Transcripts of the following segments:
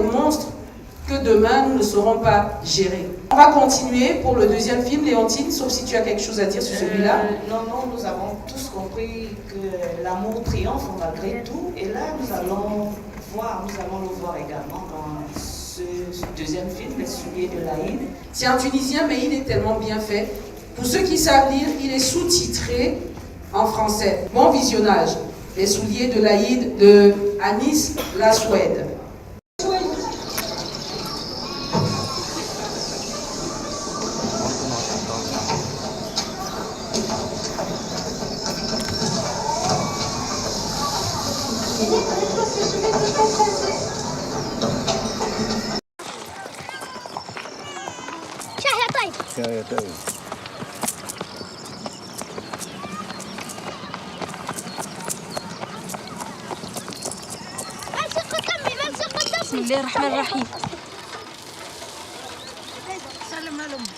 des monstres que demain nous ne saurons pas gérer. On va continuer pour le deuxième film, Léontine, sauf si tu as quelque chose à dire sur celui-là. Non, nous avons tous compris que l'amour triomphe malgré tout. Et là, nous allons le voir également dans ce deuxième film, Les souliers de l'Aïd. C'est un Tunisien, mais il est tellement bien fait. Pour ceux qui savent lire, il est sous-titré en français. Bon visionnage. Les souliers de l'Aïd de Anis Laswed. بسم الله الرحمن الرحيم. سلم على امك.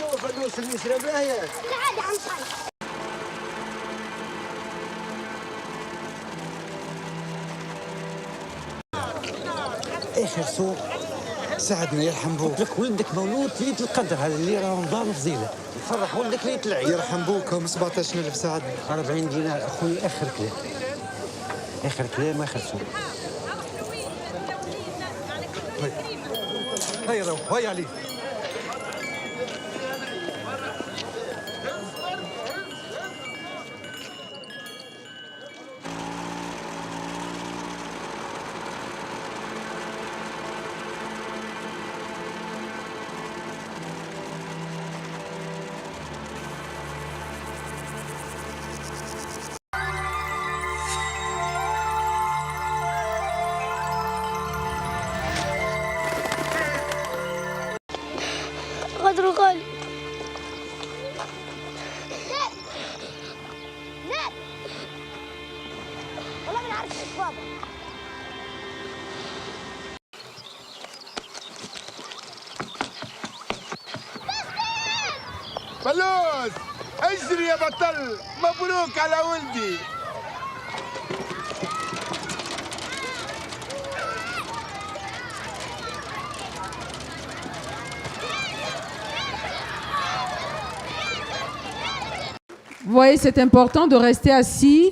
شوف فلوس المسرة باهية. لا عادي عم صاير. اخر سوق ساعدنا يرحم بوك. قلت لك ولدك مولود ليلة القدر، هذا اللي رمضان فضيلة، يفرح ولدك ليلة العيد. يرحم بوكم 17,000 ساعدنا. 40 دينار اخوي، اخر كلام، اخر كلام، اخر سوق. هيا روح، هيا علي. غدر غالي. لا والله ما نعرف ايش بابا. فلوس اجري يا بطل، مبروك على ولدي. Vous voyez, c'est important de rester assis.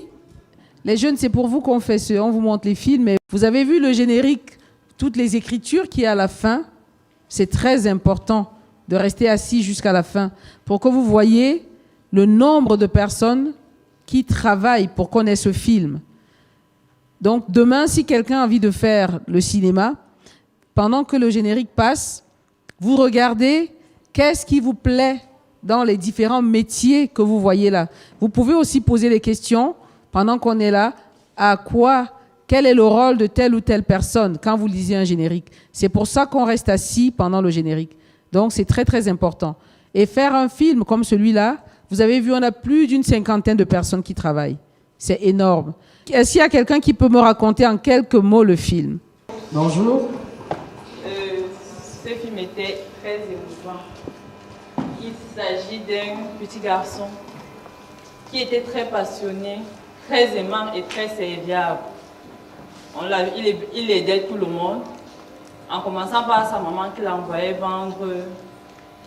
Les jeunes, c'est pour vous qu'on fait on vous montre les films. Et vous avez vu le générique, toutes les écritures qu'il y a à la fin. C'est très important de rester assis jusqu'à la fin pour que vous voyez le nombre de personnes qui travaillent pour qu'on ait ce film. Donc demain, si quelqu'un a envie de faire le cinéma, pendant que le générique passe, vous regardez qu'est-ce qui vous plaît dans les différents métiers que vous voyez là. Vous pouvez aussi poser des questions pendant qu'on est là. Quel est le rôle de telle ou telle personne quand vous lisez un générique? C'est pour ça qu'on reste assis pendant le générique. Donc c'est très très important. Et faire un film comme celui-là, vous avez vu, on a plus d'une 50aine de personnes qui travaillent. C'est énorme. Est-ce qu'il y a quelqu'un qui peut me raconter en quelques mots le film? Bonjour. Ce film était très émouvant. Il s'agit d'un petit garçon qui était très passionné, très aimant et très serviable. Il aidait tout le monde, en commençant par sa maman qui l'envoyait vendre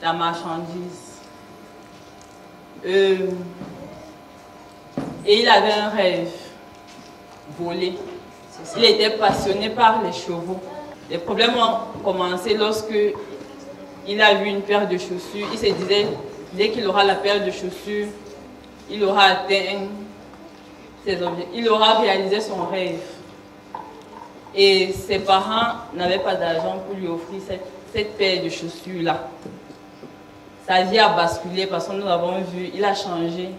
la marchandise. Et il avait un rêve, voler. Il était passionné par les chevaux. Les problèmes ont commencé lorsque il a vu une paire de chaussures. Il se disait, dès qu'il aura la paire de chaussures, il aura atteint ses objectifs. Il aura réalisé son rêve. Et ses parents n'avaient pas d'argent pour lui offrir cette paire de chaussures-là. Sa vie a basculé parce que nous l'avons vu, il a changé.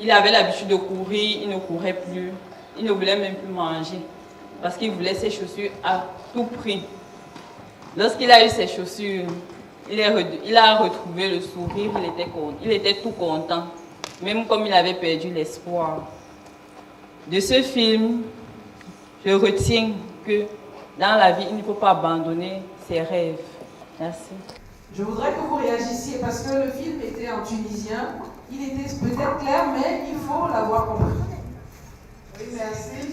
Il avait l'habitude de courir, il ne courait plus. Il ne voulait même plus manger parce qu'il voulait ses chaussures à tout prix. Lorsqu'il a eu ses chaussures, il a retrouvé le sourire, il était tout content, même comme il avait perdu l'espoir. De ce film, je retiens que dans la vie, il ne faut pas abandonner ses rêves. Merci. Je voudrais que vous réagissiez parce que le film était en tunisien. Il était peut-être clair, mais il faut l'avoir compris. Oui, merci.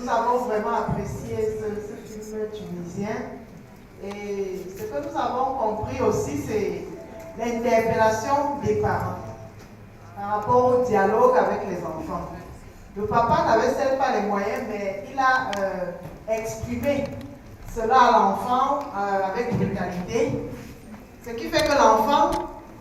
Nous avons vraiment apprécié ce film tunisien. Et ce que nous avons compris aussi, c'est l'interpellation des parents par rapport au dialogue avec les enfants. Le papa n'avait certes pas les moyens, mais il a exprimé cela à l'enfant avec brutalité. Ce qui fait que l'enfant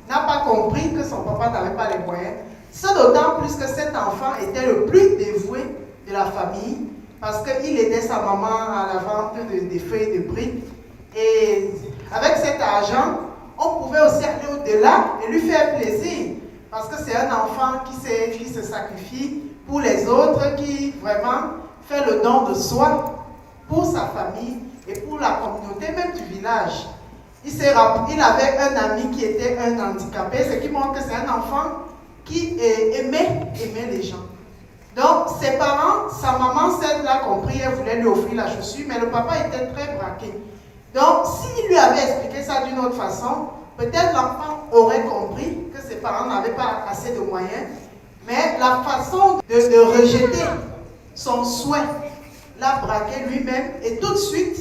n'a pas compris que son papa n'avait pas les moyens. C'est d'autant plus que cet enfant était le plus dévoué de la famille parce qu'il aidait sa maman à la vente des feuilles de briques. Et avec cet argent, on pouvait aussi aller au-delà et lui faire plaisir. Parce que c'est un enfant qui se sacrifie pour les autres, qui vraiment fait le don de soi pour sa famille et pour la communauté même du village. Il avait un ami qui était un handicapé, ce qui montre que c'est un enfant qui aimait les gens. Donc ses parents, sa maman, celle l'a compris, elle voulait lui offrir la chaussure, mais le papa était très braqué. Donc s'il lui avait expliqué ça d'une autre façon, peut-être l'enfant aurait compris que ses parents n'avaient pas assez de moyens, mais la façon de rejeter son souhait l'a braqué lui-même et tout de suite,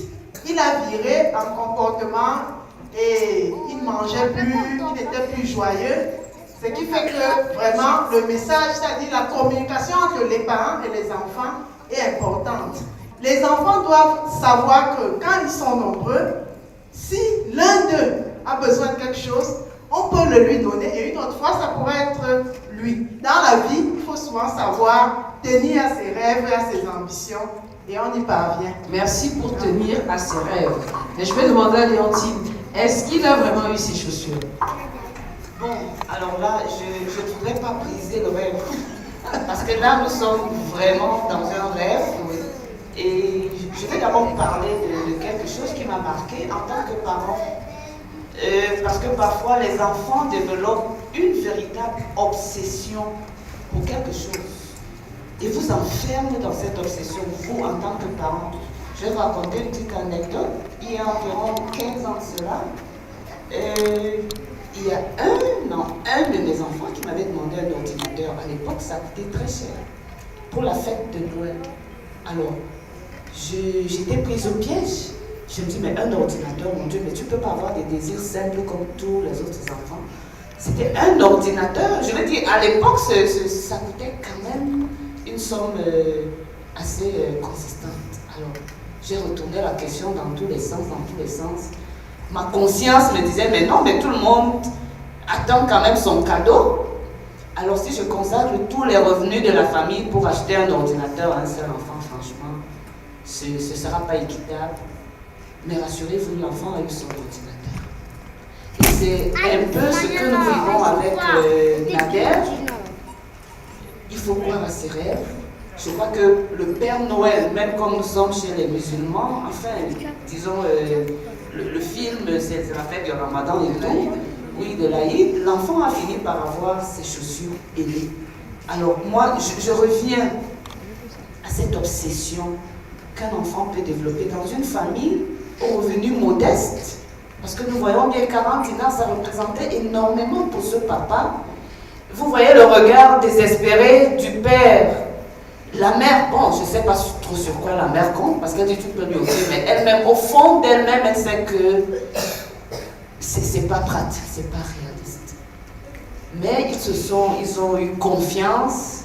il a viré en comportement et il mangeait plus, il était plus joyeux. Ce qui fait que vraiment le message, c'est-à-dire la communication entre les parents et les enfants est importante. Les enfants doivent savoir que quand ils sont nombreux, si l'un d'eux a besoin de quelque chose, on peut le lui donner et une autre fois, ça pourrait être lui. Dans la vie, il faut souvent savoir tenir à ses rêves et à ses ambitions et on y parvient. Merci pour tenir à ses rêves. Mais je vais demander à Léontine, est-ce qu'il a vraiment eu ses chaussures? Bon, alors là, je ne voudrais pas briser le rêve. Parce que là, nous sommes vraiment dans un rêve. Et je vais d'abord parler de quelque chose qui m'a marqué en tant que parent. Parce que parfois, les enfants développent une véritable obsession pour quelque chose. Et vous enferment dans cette obsession, vous, en tant que parent. Je vais vous raconter une petite anecdote. Il y a environ 15 ans de cela, il y a un de mes enfants qui m'avait demandé un ordinateur. À l'époque, ça coûtait très cher pour la fête de Noël. Alors, j'étais prise au piège. Je me dis, mais un ordinateur, mon Dieu, mais tu ne peux pas avoir des désirs simples comme tous les autres enfants. C'était un ordinateur. Je veux dire, à l'époque, ça coûtait quand même une somme assez consistante. Alors, j'ai retourné la question dans tous les sens. Ma conscience me disait, mais non, mais tout le monde attend quand même son cadeau. Alors si je consacre tous les revenus de la famille pour acheter un ordinateur à un seul enfant, franchement, ce ne sera pas équitable. Mais rassurez-vous, l'enfant a eu son ordinateur. Et c'est un peu ce que nous vivons avec Nader. Il faut croire à ses rêves. Je crois que le Père Noël, même comme nous sommes chez les musulmans, enfin, disons, le film, c'est la fête du Ramadan et tout, oui, de l'Aïd, l'enfant a fini par avoir ses chaussures ailées. Alors moi, je reviens à cette obsession qu'un enfant peut développer dans une famille aux revenus modestes. Parce que nous voyons bien 40 dinars, ça représentait énormément pour ce papa. Vous voyez le regard désespéré du père. La mère, bon, je ne sais pas trop sur quoi la mère compte, parce qu'elle dit tu peux lui offrir, mais elle-même, au fond d'elle-même, elle sait que c'est pas pratique, c'est pas réaliste. Mais ils ont eu confiance,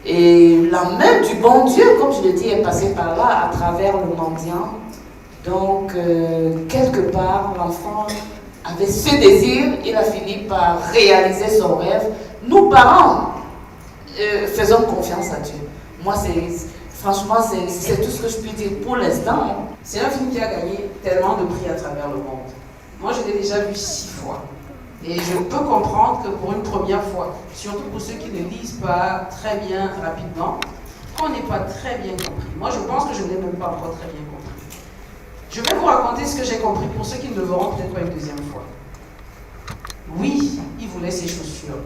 et la main du bon Dieu, comme je le dis, est passée par là, à travers le mendiant. Donc, quelque part, l'enfant avait ce désir, il a fini par réaliser son rêve. Nous, parents, faisons confiance à Dieu. Moi, franchement, c'est tout ce que je puis dire pour l'instant. C'est un film qui a gagné tellement de prix à travers le monde. Moi, je l'ai déjà vu 6 fois. Et je peux comprendre que pour une première fois, surtout pour ceux qui ne lisent pas très bien rapidement, on n'est pas très bien compris. Moi, je pense que je ne l'ai même pas encore très bien compris. Je vais vous raconter ce que j'ai compris pour ceux qui ne le verront peut-être pas une deuxième fois. Oui, il voulait ses chaussures.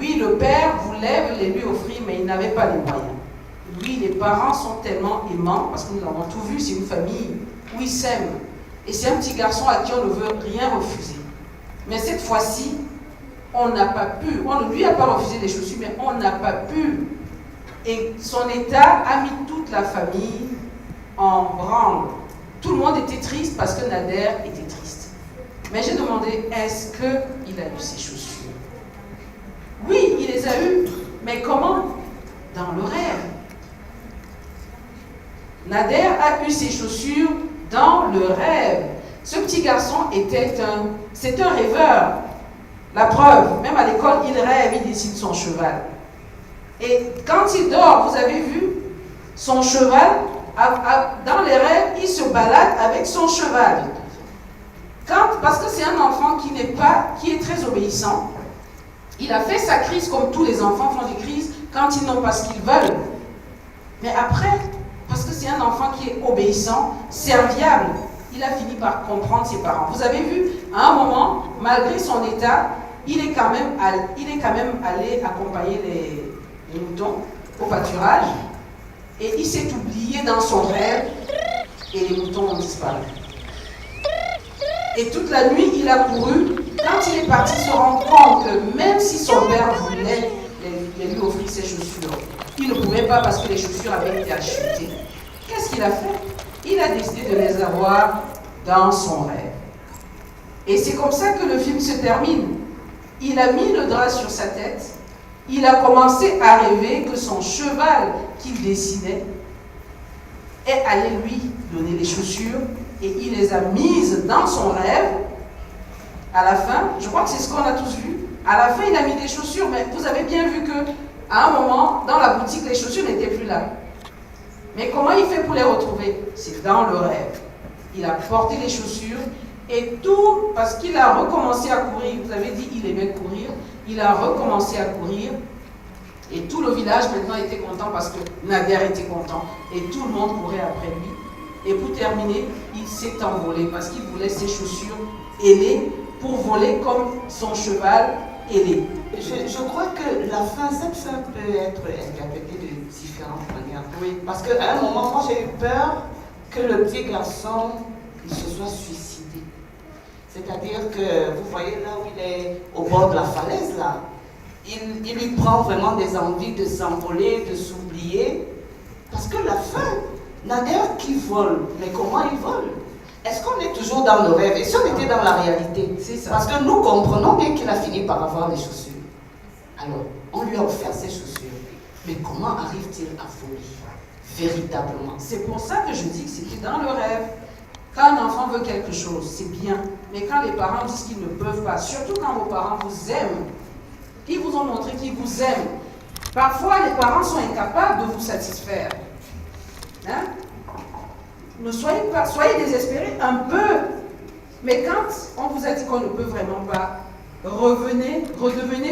Oui, le père voulait les lui offrir, mais il n'avait pas les moyens. Oui, les parents sont tellement aimants, parce que nous avons tout vu, c'est une famille où ils s'aiment. Et c'est un petit garçon à qui on ne veut rien refuser. Mais cette fois-ci, on n'a pas pu, on ne lui a pas refusé des chaussures, mais on n'a pas pu. Et son état a mis toute la famille en branle. Tout le monde était triste parce que Nader était triste. Mais j'ai demandé, est-ce qu'il a eu ses chaussures? Oui, il les a eues, mais comment? Dans le rêve. Nader a eu ses chaussures dans le rêve. Ce petit garçon c'est un rêveur. La preuve, même à l'école, il rêve, il dessine son cheval. Et quand il dort, vous avez vu, son cheval, dans les rêves, il se balade avec son cheval. Parce que c'est un enfant qui est très obéissant, il a fait sa crise comme tous les enfants font des crises quand ils n'ont pas ce qu'ils veulent. Mais après, parce que c'est un enfant qui est obéissant, serviable, il a fini par comprendre ses parents. Vous avez vu, à un moment, malgré son état, il est quand même allé accompagner les moutons au pâturage et il s'est oublié dans son rêve et les moutons ont disparu. Et toute la nuit, il a couru. Quand il est parti se rendre compte que même si son père voulait lui offrir ses chaussures, il ne pouvait pas parce que les chaussures avaient été achetées. Qu'est-ce qu'il a fait? Il a décidé de les avoir dans son rêve. Et c'est comme ça que le film se termine. Il a mis le drap sur sa tête. Il a commencé à rêver que son cheval qu'il dessinait allait lui donner les chaussures et il les a mises dans son rêve. À la fin, je crois que c'est ce qu'on a tous vu, à la fin il a mis des chaussures, mais vous avez bien vu que à un moment, dans la boutique, les chaussures n'étaient plus là. Mais comment il fait pour les retrouver? C'est dans le rêve. Il a porté les chaussures et tout, parce qu'il a recommencé à courir, vous avez dit il aimait courir, il a recommencé à courir et tout le village maintenant était content parce que Nader était content et tout le monde courait après lui. Et pour terminer, il s'est envolé parce qu'il voulait ses chaussures ailées pour voler comme son cheval ailé. Je crois que la fin, cette fin peut être interprétée de différentes manières. Oui. Parce qu'à un moment, moi j'ai eu peur que le petit garçon se soit suicidé. C'est-à-dire que, vous voyez là où il est au bord de la falaise, là, il lui prend vraiment des envies de s'envoler, de s'oublier. Parce que la fin, Nader qui vole, mais comment il vole? Est-ce qu'on est toujours dans le rêve? Et si on était dans la réalité? C'est ça. Parce que nous comprenons bien qu'il a fini par avoir des chaussures. Alors, on lui a offert ses chaussures. Mais comment arrive-t-il à voler? Véritablement. C'est pour ça que je dis que c'était dans le rêve. Quand un enfant veut quelque chose, c'est bien. Mais quand les parents disent qu'ils ne peuvent pas, surtout quand vos parents vous aiment, ils vous ont montré qu'ils vous aiment. Parfois, les parents sont incapables de vous satisfaire. Hein? Ne soyez pas, soyez désespérés un peu. Mais quand on vous a dit qu'on ne peut vraiment pas, redevenez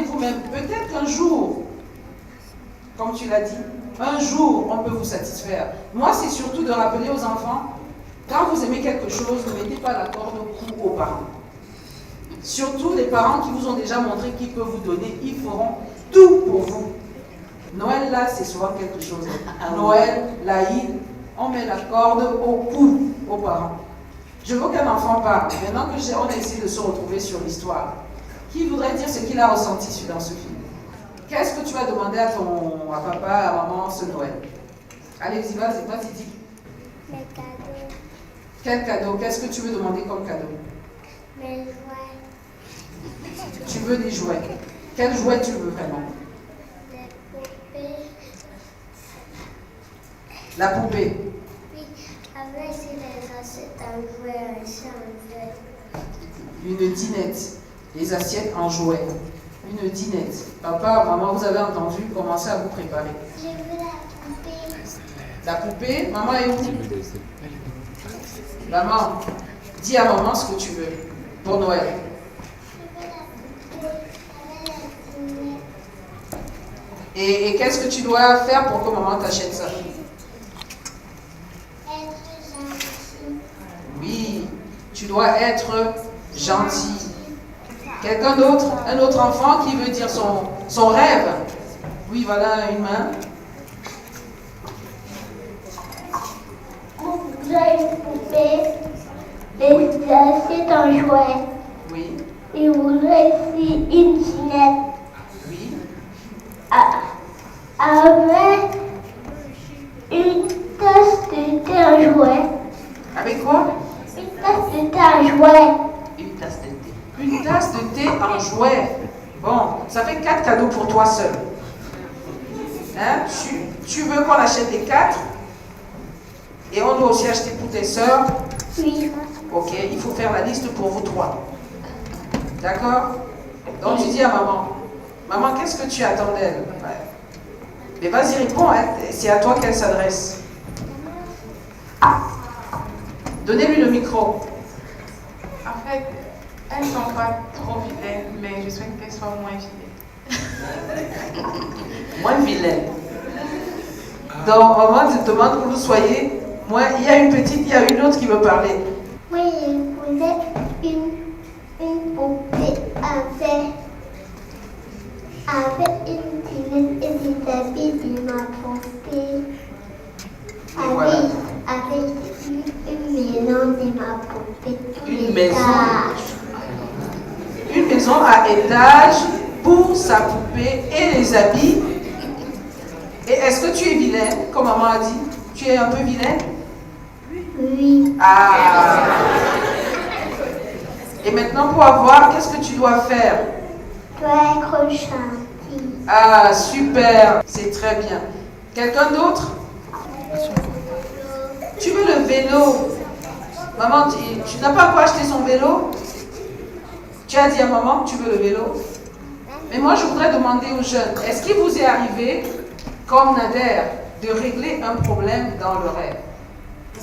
vous-même. Peut-être qu'un jour, comme tu l'as dit, un jour, on peut vous satisfaire. Moi, c'est surtout de rappeler aux enfants, quand vous aimez quelque chose, ne mettez pas la corde au cou aux parents. Surtout les parents qui vous ont déjà montré qu'ils peuvent vous donner, ils feront tout pour vous. Noël, là, c'est souvent quelque chose. Noël, l'Aïd, on met la corde au cou aux parents. Je veux qu'un enfant parle. Maintenant que on a essayé de se retrouver sur l'histoire, qui voudrait dire ce qu'il a ressenti dans ce film? Qu'est-ce que tu as demandé à papa, à maman ce Noël? Allez, vas-y, vas-y, dis. Les cadeaux. Quel cadeau? Qu'est-ce que tu veux demander comme cadeau? Mes jouets. Tu veux des jouets. Quel jouet tu veux vraiment? Des poupées. La poupée. Oui, avec les assiettes en jouet, un chien en jouet. Une dinette. Les assiettes en jouet. Une dinette. Papa, maman, vous avez entendu, commencez à vous préparer. Je veux la poupée. La poupée, maman est où? Maman, dis à maman ce que tu veux pour Noël. Je veux la poupée avec la dinette. Et qu'est-ce que tu dois faire pour que maman t'achète ça? Être gentil. Oui, tu dois être gentil. Quelqu'un d'autre? Un autre enfant qui veut dire son rêve? Oui, voilà une main. Je voudrais une poupée, des assiettes en jouet. Oui. Et je voudrais aussi une dinette. Ginette Oui. avec une tasse de thé à jouet. Avec quoi? Une tasse de thé à jouet. Une tasse de thé. Une tasse de thé en jouet. Bon, ça fait 4 cadeaux pour toi seul. Hein? Tu veux qu'on achète les 4? Et on doit aussi acheter pour tes sœurs? Oui. Ok, il faut faire la liste pour vous 3. D'accord? Donc tu dis à maman, maman, qu'est-ce que tu attends d'elle? Ouais. Mais vas-y, réponds, hein. C'est à toi qu'elle s'adresse. Donnez-lui le micro. En fait, elles ne sont pas trop vilaines, mais je souhaite qu'elles soient moins vilaines. Moins vilaine. Donc, maman te demande que vous soyez moins. Il y a une petite, il y a une autre qui veut parler. Moi, je voulais une poupée avec une tinette et des habits de ma poupée. Voilà. Avec une maison de ma poupée. Une maison. Une maison à étage pour sa poupée et les habits. Et est-ce que tu es vilaine, comme maman a dit? Tu es un peu vilaine? Oui. Ah. Et maintenant, pour avoir, qu'est-ce que tu dois faire? Tu dois être gentil. Ah, super. C'est très bien. Quelqu'un d'autre? Tu veux le vélo? Maman, tu n'as pas encore acheté son vélo? Tu as dit à maman que tu veux le vélo? Mais moi, je voudrais demander aux jeunes, est-ce qu'il vous est arrivé, comme Nader, de régler un problème dans le rêve?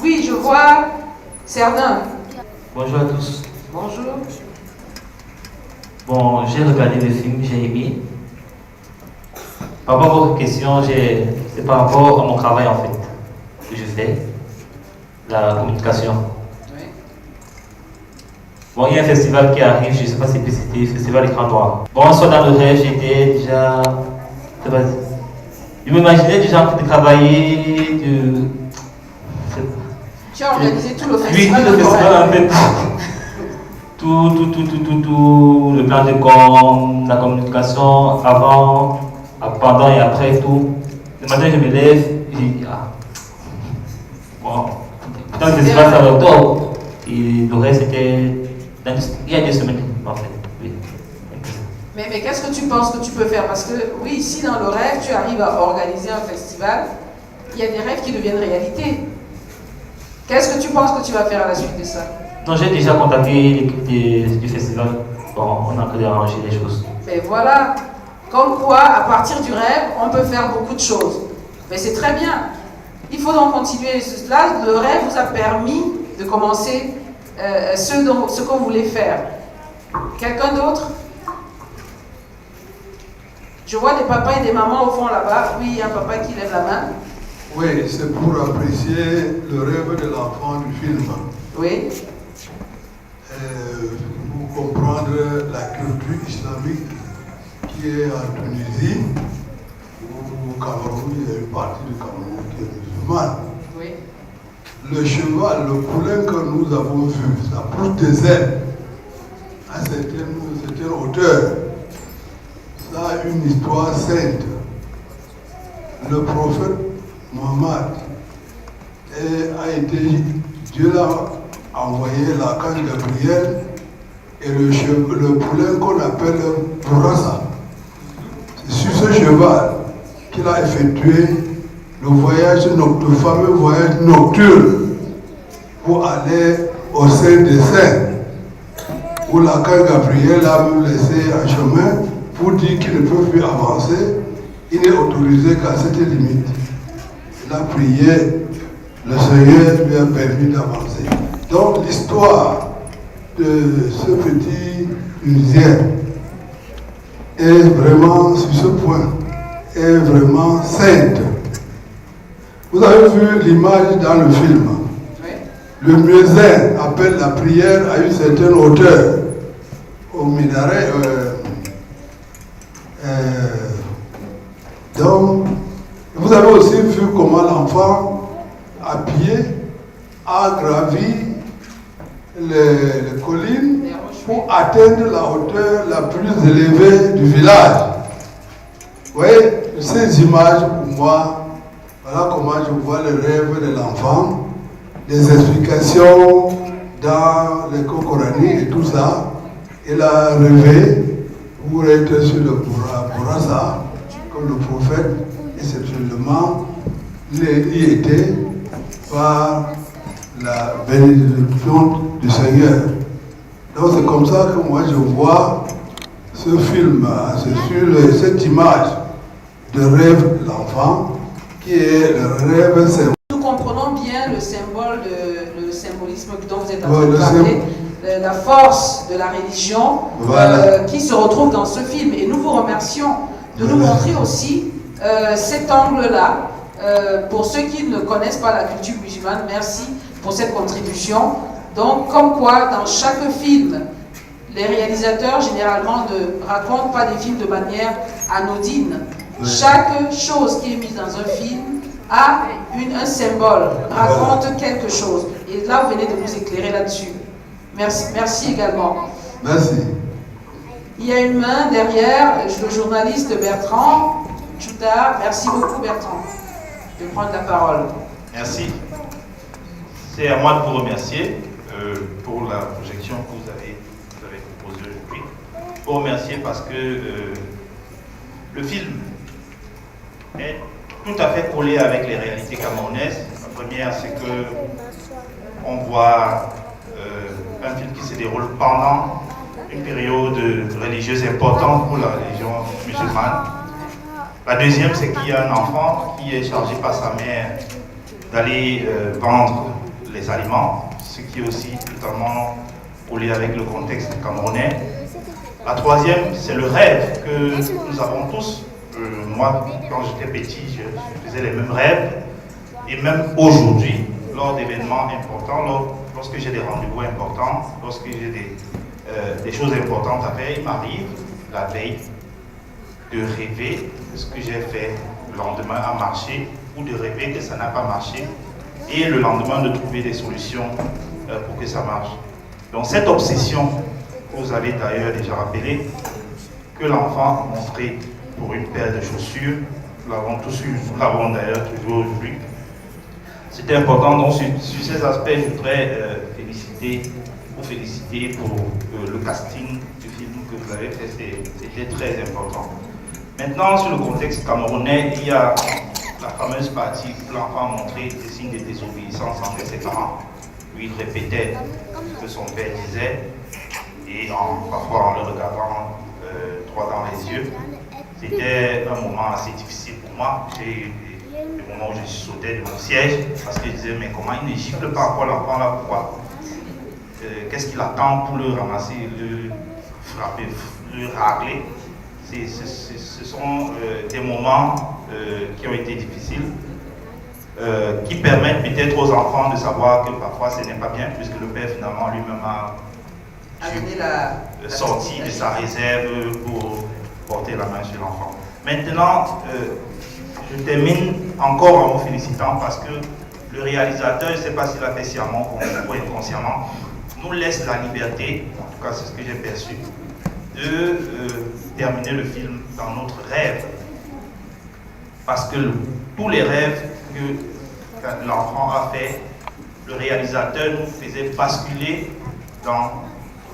Oui, je vois Serdin. Bonjour à tous. Bonjour. Bon, j'ai regardé le film, j'ai aimé. Par rapport à votre question, c'est par rapport à mon travail en fait, que je fais, la communication. Oui. Bon, il y a un festival qui arrive, je ne sais pas si c'est cité, le Festival Écran Noir. Bon, en soit dans le rêve, j'étais déjà... Je m'imaginais déjà en train de travailler, Tu as organisé tout le Oui, festival? tout le festival en fait. Tout, le plan de com, la communication, avant, pendant et après, tout. Le matin, je me lève, je dis, ah, bon, dans le festival, c'est en octobre. Et le reste, c'était il y a 2 semaines, en fait, oui. Mais qu'est-ce que tu penses que tu peux faire? Parce que, oui, ici, dans le rêve, tu arrives à organiser un festival, il y a des rêves qui deviennent réalité. Qu'est-ce que tu penses que tu vas faire à la suite de ça? Donc, j'ai déjà contacté l'équipe du festival. Bon, on a pu arranger les choses. Mais voilà, comme quoi, à partir du rêve, on peut faire beaucoup de choses. Mais c'est très bien. Il faut donc continuer cela. Le rêve vous a permis de commencer ce que vous voulez faire. Quelqu'un d'autre? Je vois des papas et des mamans au fond là-bas. Oui, il y a un papa qui lève la main. Oui, c'est pour apprécier le rêve de l'enfant du film. Oui. Pour comprendre la culture islamique qui est en Tunisie, ou au Cameroun, il y a une partie du Cameroun qui est musulmane. Oui. Le cheval, le poulain que nous avons vu, ça pousse des ailes à certaine hauteur. Ça a une histoire sainte. Le prophète Mohammed a été, Dieu l'a envoyé l'archange Gabriel et le poulain qu'on appelle Bourassa. C'est sur ce cheval qu'il a effectué le voyage, le fameux voyage nocturne pour aller au sein des saints, où l'archange Gabriel a même laissé un chemin pour dire qu'il ne peut plus avancer. Il n'est autorisé qu'à cette limite. Il a prié, le Seigneur lui a permis d'avancer. Donc l'histoire de ce petit Tunisien est vraiment, sur ce point, est vraiment sainte. Vous avez vu l'image dans le film. Oui. Le muezzin appelle la prière à une certaine hauteur. Au minaret. Donc, vous avez aussi vu comment l'enfant, à pied, a gravi les collines pour atteindre la hauteur la plus élevée du village. Vous voyez, ces images, pour moi, voilà comment je vois le rêve de l'enfant, les explications dans l'école coranique et tout ça. Il a rêvé pour être sur le Bourassa, comme le prophète, et seulement il y était par la bénédiction du Seigneur. Donc c'est comme ça que moi je vois ce film, sur cette image de rêve de l'enfant, qui est le rêve symbolique. Nous comprenons bien le symbolisme dont vous êtes en train de parler, la force de la religion qui se retrouve dans ce film. Et nous vous remercions de nous montrer aussi cet angle-là. Pour ceux qui ne connaissent pas la culture musulmane, merci pour cette contribution. Donc, comme quoi, dans chaque film, les réalisateurs, généralement, ne racontent pas des films de manière anodine. Chaque chose qui est mise dans un film a un symbole, raconte quelque chose. Et là, vous venez de nous éclairer là-dessus. Merci, merci également. Merci. Il y a une main derrière, le journaliste Bertrand Chouta. Merci beaucoup, Bertrand, de prendre la parole. Merci. C'est à moi de vous remercier pour la projection que vous avez proposée aujourd'hui. Vous remercier parce que le film est tout à fait collé avec les réalités camerounaises. La première, c'est que on voit un film qui se déroule pendant une période religieuse importante pour la religion musulmane. La deuxième, c'est qu'il y a un enfant qui est chargé par sa mère d'aller vendre les aliments, ce qui est aussi totalement collé avec le contexte camerounais. La troisième, c'est le rêve que nous avons tous. Moi, quand j'étais petit, je faisais les mêmes rêves. Et même aujourd'hui, lors d'événements importants, lorsque j'ai des rendez-vous importants, lorsque j'ai des choses importantes à faire, il m'arrive la veille de rêver que ce que j'ai fait le lendemain a marché, ou de rêver que ça n'a pas marché, et le lendemain de trouver des solutions pour que ça marche. Donc cette obsession, que vous avez d'ailleurs déjà rappelé, que l'enfant a montré pour une paire de chaussures, nous l'avons tous eu, nous l'avons d'ailleurs toujours aujourd'hui. C'était important, donc sur ces aspects, je voudrais vous féliciter pour le casting du film que vous avez fait, c'était très important. Maintenant, sur le contexte camerounais, il y a la fameuse partie où l'enfant a montré des signes de désobéissance envers ses parents, où il répétait ce que son père disait, et parfois en le regardant droit dans les yeux. C'était un moment assez difficile pour moi. J'ai eu des moments où je sautais de mon siège, parce que je disais, mais comment il ne gifle pas encore l'enfant là, pourquoi? Qu'est-ce qu'il attend pour le ramasser, le frapper, le ragler? Ce sont des moments qui ont été difficiles, qui permettent peut-être aux enfants de savoir que parfois ce n'est pas bien, puisque le père finalement lui-même a sorti de sa réserve pour porter la main sur l'enfant. Maintenant, je termine encore en vous félicitant parce que le réalisateur, je ne sais pas s'il a fait sciemment ou inconsciemment, nous laisse la liberté, en tout cas c'est ce que j'ai perçu, de terminer le film dans notre rêve. Parce que tous les rêves que l'enfant a fait, le réalisateur nous faisait basculer dans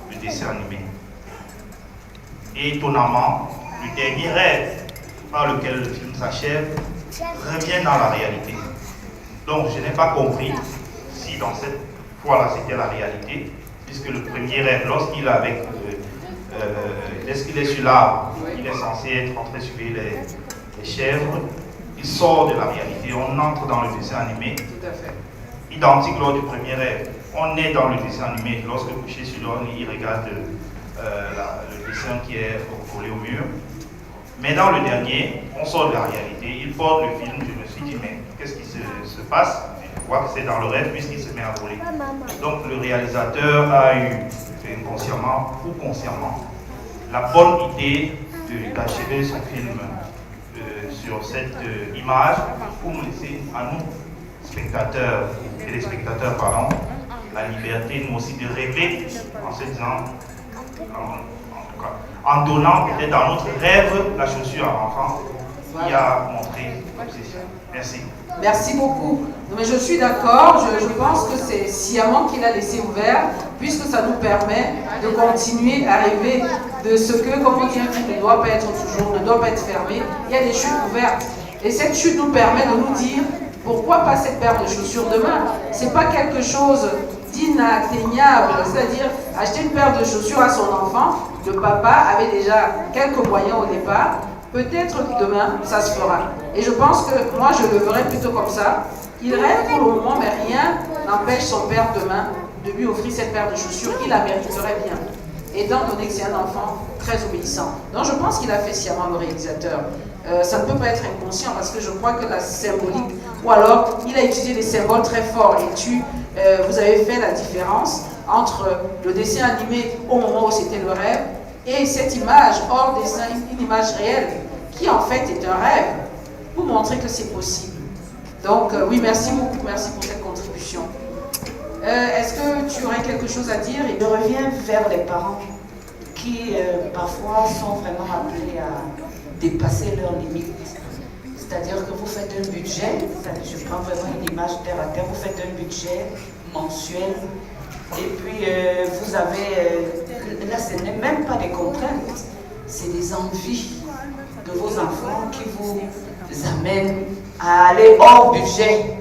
le dessin animé. Et étonnamment, le dernier rêve par lequel le film s'achève revient dans la réalité. Donc je n'ai pas compris si dans cette fois-là c'était la réalité, puisque le premier rêve, lorsqu'il est sur l'arbre, il est censé être en train de suivre les chèvres, il sort de la réalité, on entre dans le dessin animé. Tout à fait. Identique lors du premier rêve. On est dans le dessin animé, lorsque couché sur l'orne, il regarde le dessin qui est collé au mur. Mais dans le dernier, on sort de la réalité, il porte le film, je me suis dit, mais qu'est-ce qui se passe? Je vois que c'est dans le rêve puisqu'il se met à voler. Donc le réalisateur a eu, inconsciemment ou consciemment, la bonne idée d'achever son film sur cette image pour nous laisser à nous, téléspectateurs, la liberté, nous aussi, de rêver en se disant en donnant peut-être dans notre rêve la chaussure à l'enfant qui a montré l'obsession. Merci. Merci beaucoup. Non, mais je suis d'accord, je pense que c'est sciemment qu'il a laissé ouvert, puisque ça nous permet de continuer à rêver de ce que, comme on dit, un film ne doit pas être toujours, ne doit pas être fermé. Il y a des chutes ouvertes. Et cette chute nous permet de nous dire, pourquoi pas cette paire de chaussures demain? C'est pas quelque chose d'inatteignable, c'est-à-dire acheter une paire de chaussures à son enfant. Le papa avait déjà quelques moyens au départ. Peut-être que demain, ça se fera. Et je pense que moi, je le verrai plutôt comme ça. Il rêve pour le moment, mais rien n'empêche son père demain de lui offrir cette paire de chaussures. Il la mériterait bien, étant donné que c'est un enfant très obéissant. Donc je pense qu'il a fait sciemment le réalisateur. Ça ne peut pas être inconscient parce que je crois que la symbolique, ou alors il a utilisé des symboles très forts. Et vous avez fait la différence entre le dessin animé au moment où c'était le rêve et cette image hors dessin, une image réelle, qui en fait est un rêve, pour montrer que c'est possible. Donc oui, merci beaucoup, merci pour cette contribution. Est-ce que tu aurais quelque chose à dire? Je reviens vers les parents qui parfois sont vraiment appelés à dépasser leurs limites. C'est-à-dire que vous faites un budget, je prends vraiment une image terre à terre, vous faites un budget mensuel et puis vous avez, là ce n'est même pas des contraintes, c'est des envies de vos enfants qui vous amènent à aller hors budget.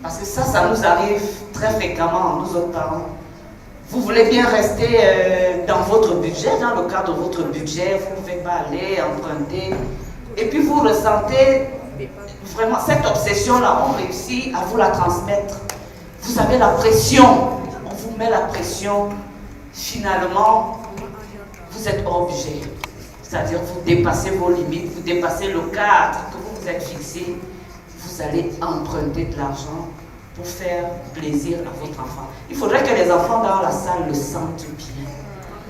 Parce que ça nous arrive très fréquemment, nous autres parents. Vous voulez bien rester dans votre budget, dans le cadre de votre budget, vous ne pouvez pas aller emprunter. Et puis vous ressentez vraiment cette obsession-là, on réussit à vous la transmettre. Vous avez la pression, on vous met la pression. Finalement, vous êtes hors budget. C'est-à-dire vous dépassez vos limites, vous dépassez le cadre que vous vous êtes fixé. Vous allez emprunter de l'argent pour faire plaisir à votre enfant. Il faudrait que les enfants dans la salle le sentent bien.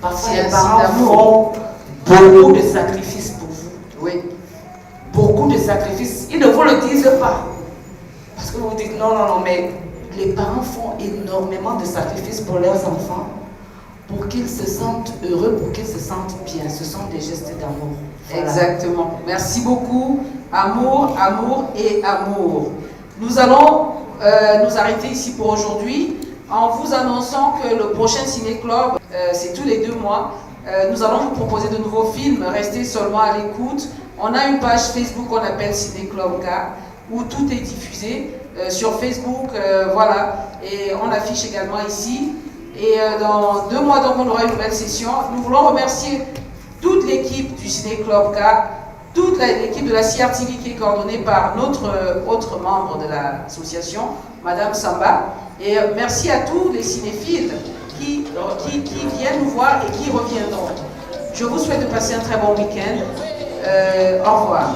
Parfois, les parents font beaucoup de sacrifices pour vous. Oui. Beaucoup de sacrifices. Ils ne vous le disent pas. Parce que vous vous dites, non, mais les parents font énormément de sacrifices pour leurs enfants, pour qu'ils se sentent heureux, pour qu'ils se sentent bien. Ce sont des gestes d'amour. Voilà. Exactement. Merci beaucoup. Amour, amour et amour. Nous allons nous arrêter ici pour aujourd'hui en vous annonçant que le prochain Ciné-Club, c'est tous les 2 mois. Nous allons vous proposer de nouveaux films. Restez seulement à l'écoute. On a une page Facebook qu'on appelle Ciné-Club K, où tout est diffusé sur Facebook. Voilà. Et on affiche également ici. Et dans 2 mois, donc, on aura une nouvelle session. Nous voulons remercier toute l'équipe du Ciné-Club K, toute l'équipe de la CRTV qui est coordonnée par notre autre membre de l'association, Madame Samba. Et merci à tous les cinéphiles qui viennent nous voir et qui reviendront. Je vous souhaite de passer un très bon week-end. Au revoir.